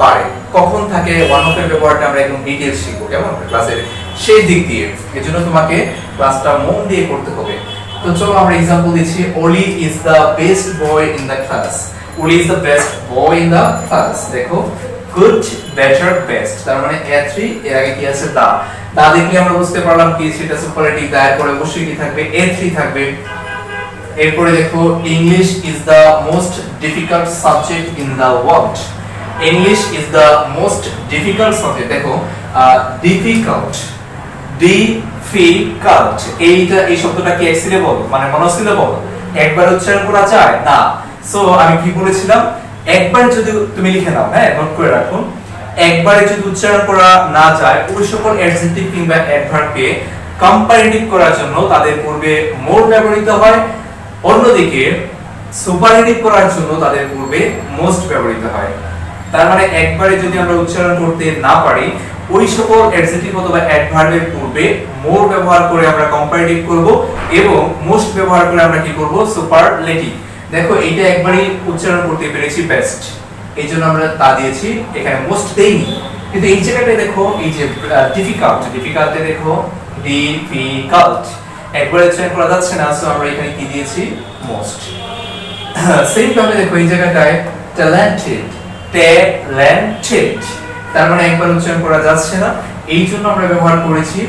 পারে। কখন থাকে ওয়ান অফ এর ব্যবহারটা আমরা একদম ডিটেইলস শিখব, কেমন, ক্লাসের সেই দিক দিয়ে। এজন্য তোমাকে ক্লাসটা মন দিয়ে করতে হবে। তো চলো আমরা एग्जांपल দিচ্ছি। Oli is the best boy in the class. Oli is the best boy in the class. দেখো গুড, বেটার, বেস্ট, তার মানে a3 এর আগে কি আছে, দা। দা দেখলে আমরা বুঝতে পারলাম কি সেটা সুপারলেটিভ, দা এর পরে অবশ্যই কি থাকবে, a3 থাকবে। এরপরে দেখো English is the most difficult subject in the world. English is the most difficult subject. দেখো ডিফিকাল্ট, ডিফিকাল্ট, এইটা এই শব্দটা কি এক সিলেবল মানে মনোসিলেবল, একবার উচ্চারণ করা যায় না। সো আমি কি বলেছিলাম, একবার যদি তুমি লিখে নাও, হ্যাঁ নোট করে রাখো, একবারে যদি উচ্চারণ করা না যায় ওই সকল অ্যাডজেক্টিভ কিংবা অ্যাডভার্বকে কম্পারেটিভ করার জন্য তাদের পূর্বে মোর ব্যবহৃত হয়, অন্যদিকে সুপারলেটিভ করার জন্য তাদের পূর্বে মোস্ট ব্যবহৃত হয়। তার মানে একবারে যদি আমরা উচ্চারণ করতে না পারি ওই সকল অ্যাডজেক্টিভ অথবা অ্যাডভার্বের পূর্বে মোর ব্যবহার করে আমরা কম্পারেটিভ করব এবং মোস্ট ব্যবহার করে আমরা কি করব, সুপারলেটিভ। দেখো এইটা একবারই উচ্চারণ করতে পেরেছি বেস্ট, এইজন্য আমরা তা দিয়েছি, এখানে মোস্ট দেইনি। কিন্তু এই জায়গাটায় দেখো এই যে ডিফিকাল্ট, ডিফিকাল্টে দেখো ডিফিকাল্ট একবারে উচ্চারণ করা যাচ্ছে না, সো আমরা এখানে কি দিয়েছি, মোস্ট। সেম ভাবে দেখো এই জায়গাটায় ট্যালেন্টেড, ট্যালেন্টেড, তার মানে একবার উচ্চারণ করা যাচ্ছে না, এই জন্য আমরা ব্যবহার করেছি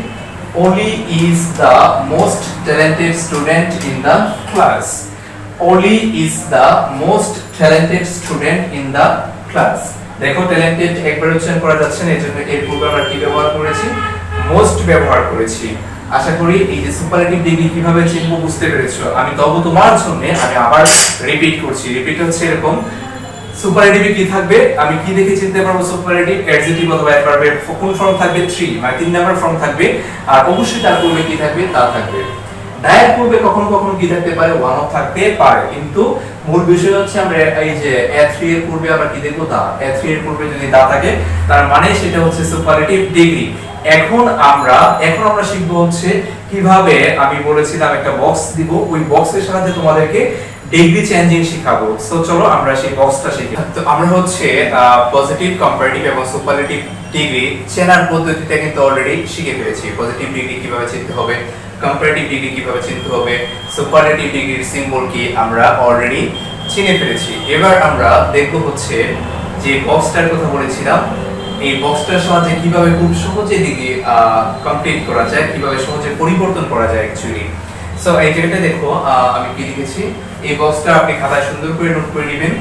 Oli is the most talented student in the class. Oli is the most talented student in the class. দেখো ট্যালেন্টেড একবার উচ্চারণ করা যাচ্ছে না, এজন্য এর পূর্বে আমরা কি ব্যবহার করেছি, মোস্ট ব্যবহার করেছি। আশা করি এই যে সুপারলেটিভ ডিগ্রি কিভাবে চিনব বুঝতে পেরেছো। আমি তবু তোমার জন্য আমি আবার রিপিট করছি। রিপিট হচ্ছে এরকম, সুপারলেটিভে কি থাকবে, আমি কি দেখে চিনতে পারবো সুপারলেটিভ, অ্যাডজেক্টিভ অথবা অ্যাডভার্বের কোন ফর্ম থাকবে, 3 মানে 3 নাম্বার ফর্ম থাকবে, আর অবশ্যই তার পূর্বে কি থাকবে, তা থাকবে। ডায়ের পূর্বে কখনো কখনো কি থাকতে পারে, ওয়ান অফ থাকতে পারে, কিন্তু মূল বিষয় হচ্ছে আমরা এই যে a3 এর পূর্বে আবার কি দেখব, দা। a3 এর পূর্বে যদি দা থাকে তার মানে সেটা হচ্ছে সুপারলেটিভ ডিগ্রি। এখন আমরা শিখবো হচ্ছে কিভাবে, আমি বলেছিলাম একটা বক্স দিব, ওই বক্সের সাহায্যে তোমাদেরকে ডিগ্রি চেঞ্জিং শেখাবো। সো চলো আমরা সেই বক্সটা শিখি। তো আমরা হচ্ছে পজিটিভ, কম্পারেটিভ এবং সুপারলেটিভ ডিগ্রি চেনার পদ্ধতিটা কিন্তু অলরেডি শিখে ফেলেছি। পজিটিভ ডিগ্রি কিভাবে চিনতে হবে, কম্পারেটিভ ডিগ্রি কিভাবে চিনতে হবে, সুপারলেটিভ ডিগ্রির সিম্বল কি আমরা অলরেডি চিনে ফেলেছি। এবার আমরা দেখব হচ্ছে যে বক্সটার কথা বলেছিলাম, এই বক্সটার সাহায্যে কিভাবে খুব সহজে ডিগ্রি কমপ্লিট করা যায়, কিভাবে সহজে পরিবর্তন করা যায় অ্যাকচুয়ালি। সো এই জায়গাটা দেখো আমি কি লিখেছি, এই বক্সটা আপনি খাতায় সুন্দর করে নোট করে নেবেন।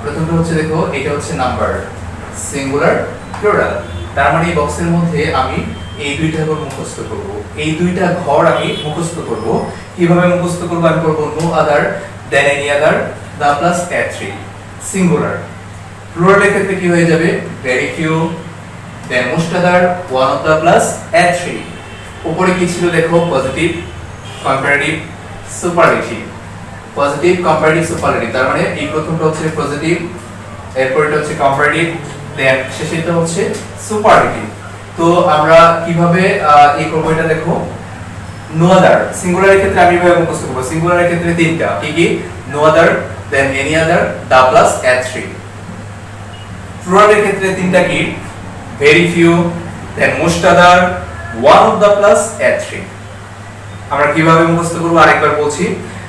প্রথমটা হচ্ছে দেখো, এটা হচ্ছে নাম্বার, সিঙ্গুলার, প্লুরাল। তার মানে এই বক্সের মধ্যে আমি এই দুইটা ঘর মুখস্থ করব, এই দুইটা ঘর আমি মুখস্থ করব। কিভাবে মুখস্থ করব? আমি করব no other than any other the plus a three, singular. প্লুরালের ক্ষেত্রে কি হয়ে যাবে? Very few than most other one of the plus a three. উপরে কি ছিল দেখো? Positive, comparative, superlative. Positive, comparative, superlative. তার মানে এই প্রথমটা হচ্ছে পজিটিভ, এরপর এটা হচ্ছে কম্পারেটিভ, দেন শেষেরটা হচ্ছে সুপারলেটিভ। তো আমরা কিভাবে এই করব এটা দেখো। নো আদার, সিঙ্গুলারের ক্ষেত্রে আমি এভাবে মুখস্থ করব। সিঙ্গুলারের ক্ষেত্রে তিনটা, কি কি? No other than any other the plus a three. প্লুরালের ক্ষেত্রে তিনটা কি? Very few than most other one of the plus a three. আমরা কিভাবে মুখস্থ করব আরেকবার বলছি।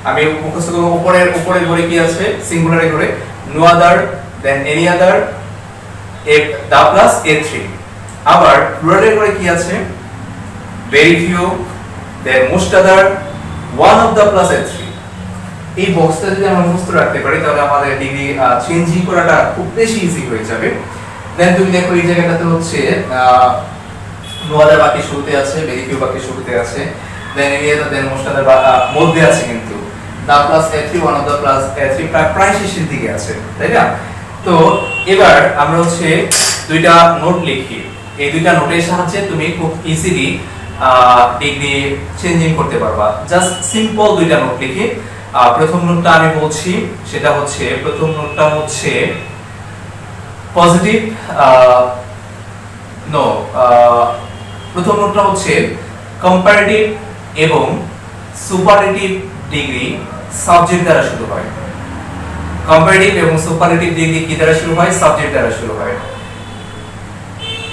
আমি মুখস্থ করব, উপরের ঘরে কি আছে? সিঙ্গুলারের ঘরে no other than any other the plus a three. আবার প্লুরালের ঘরে কি আছে? Very few than most other one of the plus a three. এই বক্সটা যদি আমরা মুখস্থ রাখতে পারি তাহলে আমাদের ডিগ্রি চেঞ্জিং করাটা খুব বেশি ইজি হয়ে যাবে। দেন তুমি দেখো এই জায়গাটাতে হচ্ছে নো আদার বাকি শুরুতে আছে, ভেরি ফিউ বাকি শুরুতে আছে, দেন এনি আদার দেন মোস্ট আদার মধ্যে আছে, কিন্তু the plus a three one of the plus a three প্রায় শেষের দিকে আছে, তাই না? তো এবার আমরা হচ্ছে দুইটা নোট লিখি। এই দুইটা নোটের সাহায্যে তুমি খুব ইজিলি ডিগ্রি চেঞ্জিং করতে পারবা। জাস্ট সিম্পল দুইটা নোট লিখি। প্রথম নোটটা আমি বলছি, সেটা হচ্ছে, প্রথম নোটটা হচ্ছে পজিটিভ, নো, প্রথম নোটটা হচ্ছে কম্পারেটিভ এবং সুপারলেটিভ ডিগ্রি সাবজেক্ট দ্বারা শুরু হয়। কম্পারেটিভ এবং সুপারলেটিভ ডিগ্রি কি দ্বারা শুরু হয়? সাবজেক্ট দ্বারা শুরু হয়।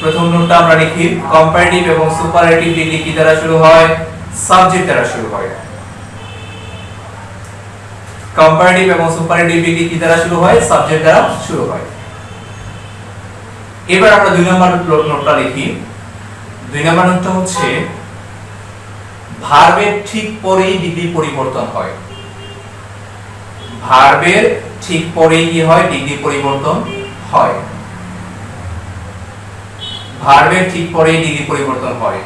প্রথম নোটটা আমরা লিখি, কম্পারেটিভ এবং সুপারলেটিভ ডিগ্রি কি দ্বারা শুরু হয়? সাবজেক্ট দ্বারা শুরু হয়। কম্পারেটিভ এবং সুপারলেটিভ ডিগ্রি কি দ্বারা শুরু হয়? সাবজেক্ট দ্বারা শুরু হয়। এবার আমরা দুই নম্বর নোটটা লিখি। দুই নম্বর নোটটা হচ্ছে ভার্বের ঠিক পরেই ডিগ্রি পরিবর্তন হয়। ভার্বের ঠিক পরেই কি হয়? ডিগ্রি পরিবর্তন হয়। ভার্বের ঠিক পরেই ডিগ্রি পরিবর্তন হয়।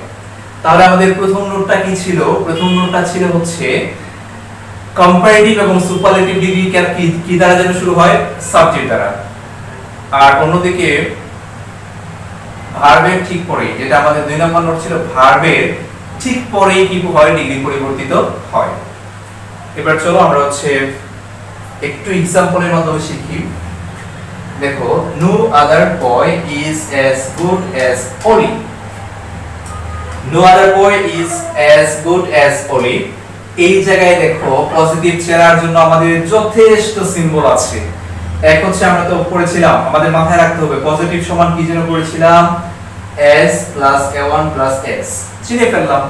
তাহলে আমাদের প্রথম নোটটা কি ছিল? প্রথম নোটটা ছিল হচ্ছে কম্পারেটিভ এবং সুপারলেটিভ ডিগ্রি কি দ্বারা যেন শুরু হয়? সাবজেক্ট দ্বারা। আর অন্যদিকে ভার্বের ঠিক পরেই, যেটা আমাদের দুই নম্বর নোট ছিল, ভার্বের ঠিক পরেই কি হয়? ডিগ্রি পরিবর্তিত হয়। এবার চলো আমরা হচ্ছে একটু এক্সাম্পলের মাধ্যমে শিখি। দেখো, no other boy is as good as Oli. No other boy is as good as Oli. এই জায়গায় দেখো পজিটিভ চেনার জন্য আমাদের যথেষ্ট সিম্বল আছে। এক হচ্ছে আমরা তো পড়েছিলাম, আমাদের মাথায় রাখতে হবে পজিটিভ সমান কি যেন পড়েছিলাম? s plus a1 plus s, চিনে ফেললাম।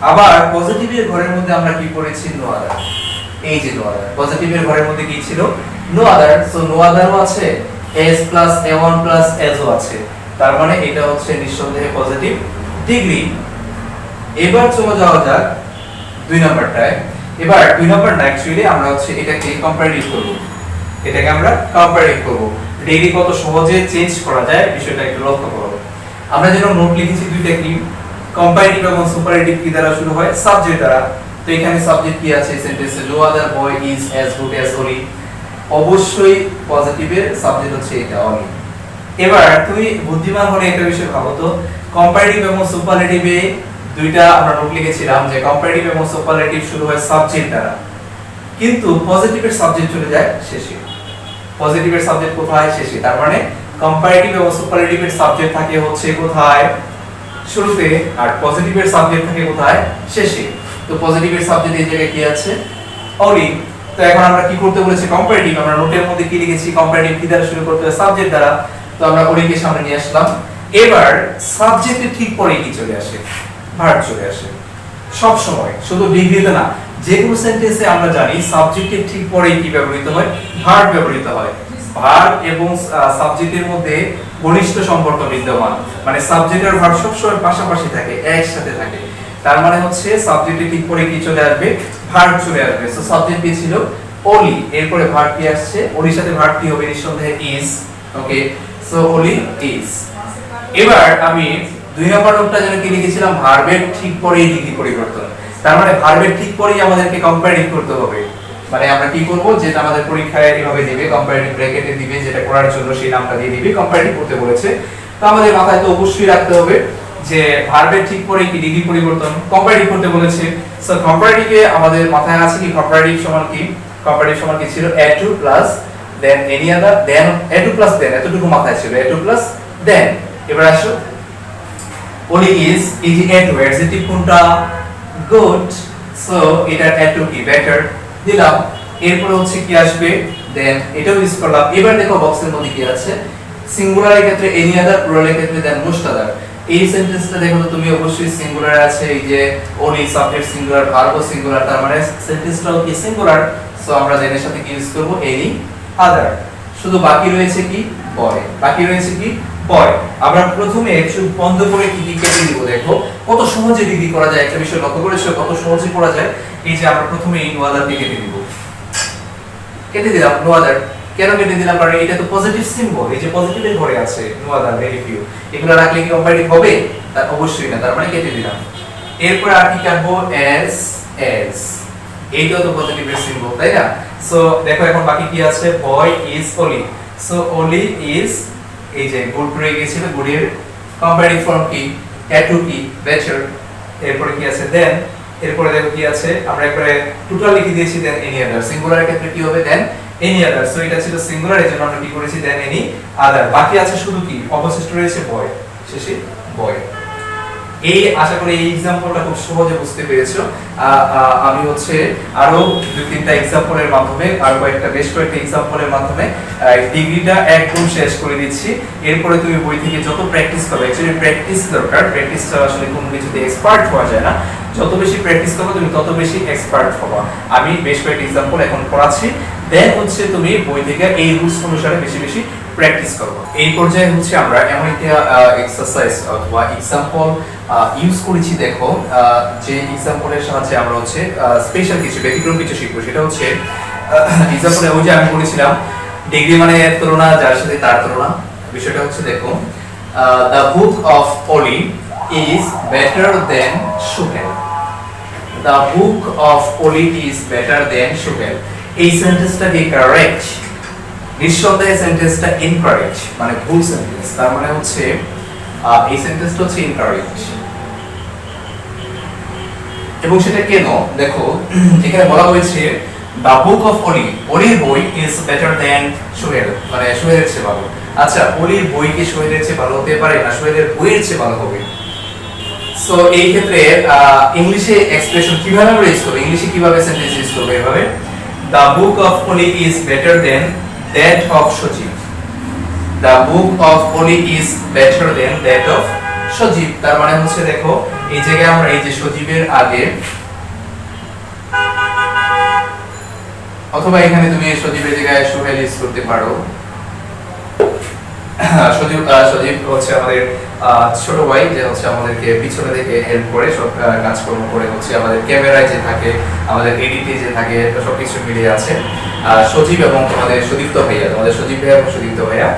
আবার পজিটিভের ঘরের মধ্যে আমরা কি পড়েছি? No other. এই যে নো আদার, পজিটিভের ঘরের মধ্যে কি ছিল? No other. সো নো আদারও আছে, s plus a1 plus s ও আছে। তার মানে এটা হচ্ছে নিঃসন্দেহে পজিটিভ ডিগ্রি। এবার চলে যাওয়া যাক দুই নাম্বারটায়। এবার দুই নাম্বার না, অ্যাকচুয়ালি আমরা হচ্ছে এটাকে কম্পারেটিভ করব। এটাকে আমরা কম্পারেটিভ করব। ডিগ্রি কত সহজে চেঞ্জ করা যায় বিষয়টা একটু লক্ষ্য করো। আমরা যেন নোট লিখেছি দুইটা কি, কম্পারেটিভ এবং সুপারলেটিভ কি দ্বারা শুরু হয়? সাবজেক্ট দ্বারা। তো এখানে সাবজেক্ট কি আছে সেন্টেন্সে? No other boy is as good as Oli. অবশ্যই পজিটিভের সাবজেক্ট হচ্ছে এটা, অলি। এবার তুমি বুদ্ধিমান হলে একটা বিষয় ভাবো তো, কম্পারেটিভ এবং সুপারলেটিভে দুইটা আমরা নোট লিখেছিলাম যে কম্পারেটিভ এবং সুপারলেটিভ শুরু হয় সাবজেক্ট দ্বারা, কিন্তু পজিটিভের সাবজেক্ট চলে যায় শেষে। পজিটিভের সাবজেক্ট কোথায়? শেষে। তার মানে কম্পারেটিভ এবং সুপারলেটিভের সাবজেক্ট থাকে হচ্ছে কোথায়? শুরুতে। আর পজিটিভের সাবজেক্ট থাকে কোথায়? শেষে। তো পজিটিভের সাবজেক্ট এই জায়গায় কি আছে? অলি। তো এখন আমরা কি করতে বলেছি? কম্পারেটিভ। আমরা নোটের মধ্যে কি লিখেছি? কম্পারেটিভ কি দ্বারা শুরু করতে হয়? সাবজেক্ট দ্বারা। তো আমরা অলিকে সামনে নিয়ে আসলাম। এবার সাবজেক্টের ঠিক পরে কি চলে আসে? ভার্ব চলে আসে। সব সময়, শুধু ডিগ্রিতে না, যে কোনো সেন্টেন্সে আমরা জানি সাবজেক্টের ঠিক পরেই কি ব্যবহৃত হয়, ভার্ব ব্যবহৃত হয়। ভার্ব এবং সাবজেক্টের মধ্যে ঘনিষ্ঠ সম্পর্ক বিদ্যমান, মানে সাবজেক্ট আর ভার্ব সবসময় পাশাপাশি থাকে, একসাথে থাকে। তার মানে হচ্ছে সাবজেক্টের ঠিক পরে কি চলে আসবে, ভার্ব চলে আসবে। সো সাবজেক্ট কি ছিল, ওলি, এরপরে ভার্ব কি আসছে, ওলির সাথে ভার্ব কি হবে, নিঃসন্দেহে ইজ। ওকে, সো ওলি ইজ। এবার আমি 2 নম্বর নোটটা যেন কি লিখেছিলাম, ভার্বের ঠিক পরেই ডিগ্রি পরিবর্তন। তার মানে ভার্বের ঠিক পরেই আমাদেরকে কম্পারেটিভ করতে হবে। মানে আমরা কি করব, যেটা আমাদের পরীক্ষায় এভাবে দিবে, কম্পারেটিভ ব্র্যাকেটে দিবে, যেটা করার জন্য সেই নামটা দিয়ে দিবে, কম্পারেটিভ করতে বলেছে। তো আমাদের মাথায় তো অবশ্যই রাখতে হবে যে ভার্বের ঠিক পরেই কি ডিগ্রি পরিবর্তন, কম্পারেটিভ করতে বলেছে। সো কম্পারেটিভে আমাদের মাথায় আছে কি, কম্পারেটিভ সমান কি, কম্পারেটিভ সমান কি ছিল, a2 plus than any other, than a2 plus than, এতটুকু মাথায় ছিল, a2 প্লাস দেন। এবার আসো, ওলি ইজ, এই যে a2 অ্যাডজেক্টিভ কোনটা, গুড। সো এটার a2 কি, বেটার দিলাম। এরপর হচ্ছে কি আসবে, দেন এটাও ইউজ করলাম। এবার দেখো বক্সের মধ্যে কি আছে, সিঙ্গুলারের ক্ষেত্রে এনি আদার, প্লুরালের ক্ষেত্রে দেন মোস্ট আদার। এই সেন্টেন্সটা দেখো তো তুমি, অবশ্যই সিঙ্গুলার আছে, এই যে ওলি সাবজেক্ট সিঙ্গুলার, ভার্বও সিঙ্গুলার, তার মানে সেন্টেন্সটাও কি সিঙ্গুলার। সো আমরা দেনের সাথে কি ইউজ করব, এনি আদার। শুধু বাকি রয়েছে কি, বয়, বাকি রয়েছে কি, বয়। আমরা প্রথমে চোখ বন্ধ করে কি কেটে দিব, দেখো কত সহজে ডিগ্রি করা যায়। একটা বিষয় লক্ষ্য করেছো, কত সহজে করা যায়। এই যে আমরা প্রথমে এই নো আদার কে কেটে দিব, কেটে দিলাম নো আদার। কেন কেটে দিলাম, কারণ এটা তো পজিটিভ সিম্বল, এই যে পজিটিভের ঘরে আছে নো আদার, ভেরি ফিউ, এগুলো রাখলে কি কম্পারেটিভ হবে, তা অবশ্যই না, তার মানে কেটে দিলাম। এরপর আর কি কাটবো, এস এস, এইটাও তো পজিটিভের সিম্বল, তাই না। সো দেখো এখন বাকি কি আছে, বয় ইজ ওলি। সো ওলি ইজ, এই যে গুড রয়ে গিয়েছিল, গুডের কম্পারেটিভ ফর্ম কি, a2 কি, বেটার। এরপরে কি আছে, দেন। এরপরে দেখো কি আছে, আমরা একবারে টোটাল লিখে দিয়েছি, দেন এনি আদার। সিঙ্গুলারের ক্ষেত্রে কি হবে, দেন এনি আদার। সো এটা ছিল সিঙ্গুলার, এজন্য আমরা কি করেছি, দেন এনি আদার। বাকি আছে শুধু কি, অবশিষ্ট রয়েছে বয়, শেষে বয়। এই আশা করি এই एग्जांपलটা খুব সহজে বুঝতে পেরেছো। আমি হচ্ছে আরো 2-3টা एग्जांपलের মাধ্যমে, আর বেশ কয়েকটা एग्जांपलের মাধ্যমে ডিগ্রিটা একদম শেষ করে দিচ্ছি। এরপরে তুমি বই থেকে যত প্র্যাকটিস করবে, एक्चुअली প্র্যাকটিস দরকার, প্র্যাকটিসটা আসলে কোনো কিছুতে এক্সপার্ট হওয়া যায় না, যত বেশি প্র্যাকটিস করবে তুমি তত বেশি এক্সপার্ট হবা। আমি বেশ কয়েকটা एग्जांपल এখন পড়াচ্ছি, দেন হচ্ছে তুমি বই থেকে এই রুলস অনুসারে বেশি বেশি প্র্যাকটিস করবে। এই পর্যায়ে হচ্ছে আমরা এমন একটা এক্সারসাইজ অথবা एग्जांपल ইউজ করেছি। দেখো যে एग्जांपलের সাহায্যে আমরা হচ্ছে স্পেশাল কিছু, ব্যতিক্রম কিছু শিখবো। সেটা হচ্ছে एग्जांपले ওই যে আমি বলেছিলাম ডিগ্রি মানে এর তুলনা, যার সাথে তার তুলনা। বিষয়টা হচ্ছে দেখো, the book of Oli is better than Shukel. The book of Oli is better than Shukel. এই সেন্টেন্সটা কি কারেক্ট? নিঃসন্দেহে সেন্টেন্সটা ইনকারেক্ট, মানে ভুল সেন্টেন্স। তার মানে হচ্ছে এই সেন্টেন্সটা হচ্ছে ইনকারেক্ট। এবং সেটা কেন, দেখো এখানে বলা হয়েছে দ্য বুক অফ ওলি, ওলির বই ইজ বেটার দেন সোহেল, মানে সোহেলের চেয়ে ভালো। আচ্ছা, ওলির বই কি সোহেলের চেয়ে ভালো হতে পারে না, সোহেলের বইয়ের চেয়ে ভালো হবে। সো এই ক্ষেত্রে ইংলিশে এক্সপ্রেশন কিভাবে আমরা ইউজ করব, ইংলিশে কিভাবে সেন্টেন্স ইউজ করব, এভাবে the book of Oli is better than that of Sajib. The book of Oli is better than that of Sajib. তার মানে হচ্ছে দেখো এই জায়গায় আমরা এই যে সজীবের আগে, অথবা এখানে তুমি সজীবের জায়গায় সোহেল ইউজ করতে পারো। সজীব হচ্ছে আমাদের ছোট ভাই, যে হচ্ছে আমাদেরকে পিছনে থেকে হেল্প করে, সব কাজকর্ম করে, হচ্ছে আমাদের ক্যামেরায় যে থাকে, আমাদের এডিটে যে থাকে, সবকিছু মিলিয়ে আছে সজীব এবং তোমাদের সুদীপ্ত ভাইয়া, তোমাদের সজীব ভাইয়া এবং সুদীপ্ত ভাইয়া।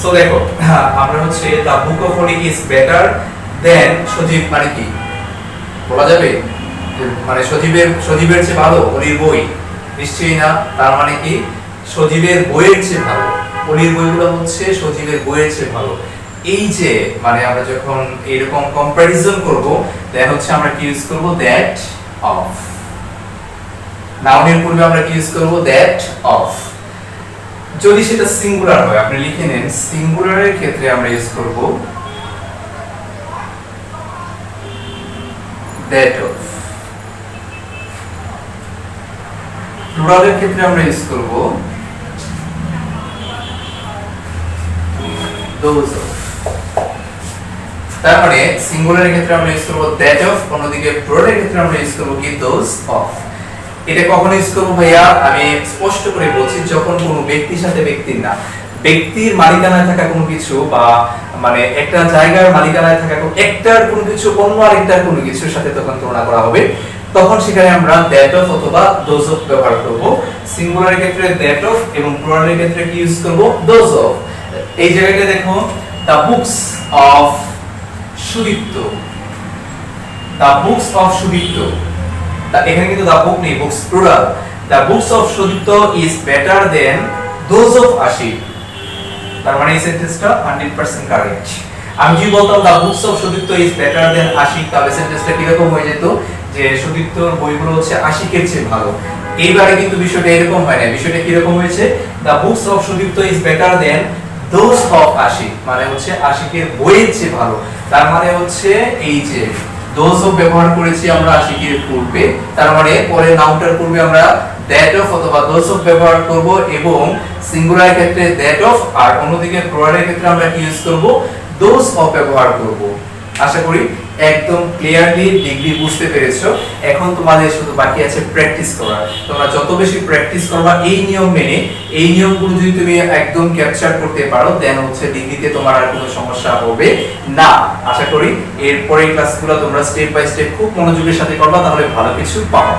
সো দেখো আমরা হচ্ছে the book of Oli is better দেন সজীব, মানে কি বলা যাবে, মানে সজীবের চেয়ে ভালো ওলির বই? নিশ্চয়ই না। তার মানে কি সজীবের বইয়ের চেয়ে ভালো, ওলির বইগুলো হচ্ছে সজীবের বইয়ের চেয়ে ভালো। এই যে মানে আমরা যখন এরকম কম্পারিজন করব, দেন হচ্ছে আমরা কি ইউজ করব, দ্যাট অফ। নাউনের পূর্বে আমরা কি ইউজ করব, দ্যাট অফ। যদি সেটা সিঙ্গুলার হয়, আপনি লিখে নেন, সিঙ্গুলারের ক্ষেত্রে আমরা ইউজ করব দ্যাট অফ। প্লুরালের ক্ষেত্রে আমরা ইউজ করব those of। তার মানে সিঙ্গুলারের ক্ষেত্রে আমরা ইউজ করব দ্যাট অফ, অন্যদিকে প্লুরালের ক্ষেত্রে আমরা ইউজ করব কি দোজ অফ। এটা কখন ইউজ করব ভাইয়া, আমি স্পষ্ট করে বলছি, যখন কোনো ব্যক্তির সাথে ব্যক্তির না, ব্যক্তির মালিকানায় থাকা কোনো কিছু বা মানে একটা জায়গার মালিকানায় থাকা একটার কোনো কিছু অন্য আরেকটার কোনো কিছুর সাথে তখন তুলনা করা হবে, তখন সেখানে আমরা দ্যাট অফ অথবা দোজ অফ ব্যবহার করব। সিঙ্গুলারের ক্ষেত্রে দ্যাট অফ এবং প্লুরালের ক্ষেত্রে কি ইউজ করব, দোজ অফ। এই জায়গাটা দেখো, the books of Sudipta, the books of Sudipta, এখানে কিন্তু দ্য বুক নেই, books plural. The books of Sudipta is better than those of Ashik. তার মানে এই সেন্টেন্সটা 100% কারেক্ট। আমি যদি বলতাম the books of Sudipta is better than Ashik, তাহলে সেন্টেন্সটা কিরকম হয়ে যেত, যে সুদীপ্তর বইগুলো হচ্ছে আশিকের চেয়ে ভালো। এইবারে কিন্তু বিষয়টা এরকম হয় না, বিষয়টা কিরকম হয়েছে, the books of Sudipta is better than those of Ashik, মানে হচ্ছে আশিকের বইয়ের চেয়ে ভালো। তার মানে হচ্ছে এই যে দোজ অফ ব্যবহার করেছি আমরা আশিকের পূর্বে, তার মানে পরে নাউনটার পূর্বে আমরা দ্যাট অফ অথবা দোজ অফ ব্যবহার করব, এবং সিঙ্গুলার ক্ষেত্রে দ্যাট অফ, আর অন্যদিকে প্লুরালের ক্ষেত্রে আমরা কি ইউজ করব, দোজ অফ ব্যবহার করব। আশা করি একদম ক্লিয়ারলি ডিগ্রি বুঝতে পেরেছো। এখন তোমাদের শুধু বাকি আছে প্র্যাকটিস করা। তোমরা যত বেশি প্র্যাকটিস করবা এই নিয়ম মেনে, এই নিয়মগুলো যদি তুমি একদম ক্যাপচার করতে পারো, দেন হচ্ছে ডিগ্রিতে তোমার আর কোনো সমস্যা হবে না। আশা করি এরপরের ক্লাসগুলো তোমরা স্টেপ বাই স্টেপ খুব মনোযোগের সাথে করবা, তাহলে ভালো কিছু পাবা।